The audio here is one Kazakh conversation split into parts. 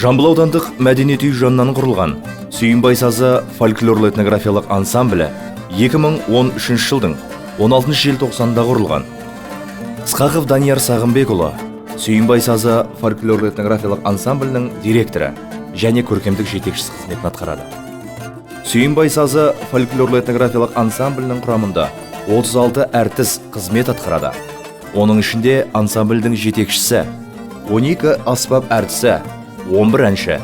Жамбыл аудандық мәдениет үй жанынан құрылған Сүйінбай сазы фольклорлы этнографиялық ансамблі 2013 жылдың 16 желтоқсанда құрылған. Ысқақов Данияр Сағынбекұлы Сүйінбай сазы фольклорлы этнографиялық ансамблінің директоры және көркемдік жетекшісі қызметін атқарады. Сүйінбай сазы фольклорлы этнографиялық ансамблінің құрамында 36 әртіс қызмет атқарады. Оның ішінде ансамблдің жетекшісі, 12 аспап әртісі, 11 әнші,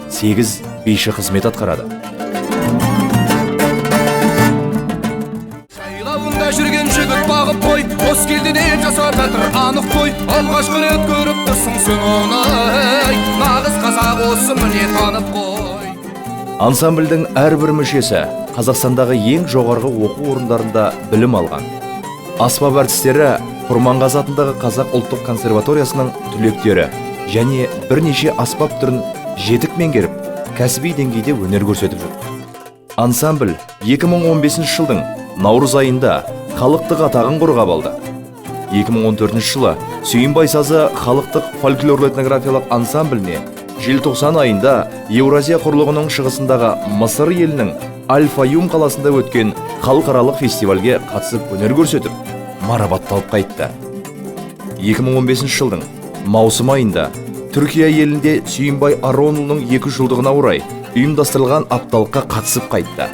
8 биші қызмет атқарады. Жайлауында жүрген жігіт бағып қой, қос келді деп жасап жатыр анық қой. Алғашқы рет көріп тұрсың сен оны, нағыз қазақ осы міне танып қой. Ансамблдің әрбір мүшесі Қазақстандағы ең жоғарғы оқу орындарында білім алған. Аспап әртістері Құрманғазы атындағы Қазақ ұлттық консерваториясының түлектері және бірнеше аспап түрін жетік меңгеріп, кәсіби деңгейде өнер көрсетіп жүр. Ансамбль 2015 жылдың наурыз айында халықтық атағын қорғап алды. 2014 жылы Сүйінбай сазы халықтық фольклорлы этнографиялық ансамбліне желтоқсан айында Еуразия құрлығының шығысындағы Мысыр елінің Аль-Фаюм қаласында өткен халықаралық фестивальге қатысып өнер көрсетіп, марапатталып қайтты. 2015 жылдың маусым айында Түркия елінде Сүйінбай Аронұлының 2 жылдығына орай ұйымдастырылған апталыққа қатысып қайтты.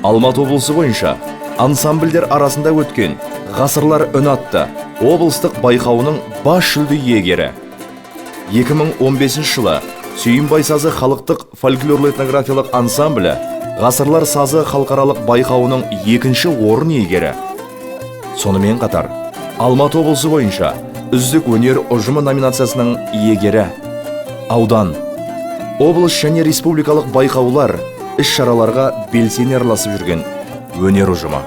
Алматы облысы бойынша ансамбльдер арасында өткен ғасырлар үн атты облыстық байқауының бас жүлде иегері. 2015 жылы Сүйінбай сазы халықтық фольклорлы этнографиялық ансамблі ғасырлар сазы халықаралық байқауының 2-ші орын иегері. Сонымен қатар Алматы облысы бойынша үздік өнер ұжымы номинациясының иегері. Аудан, облыс және республикалық байқаулар, іс-шараларға белсене араласып жүрген өнер ұжымы.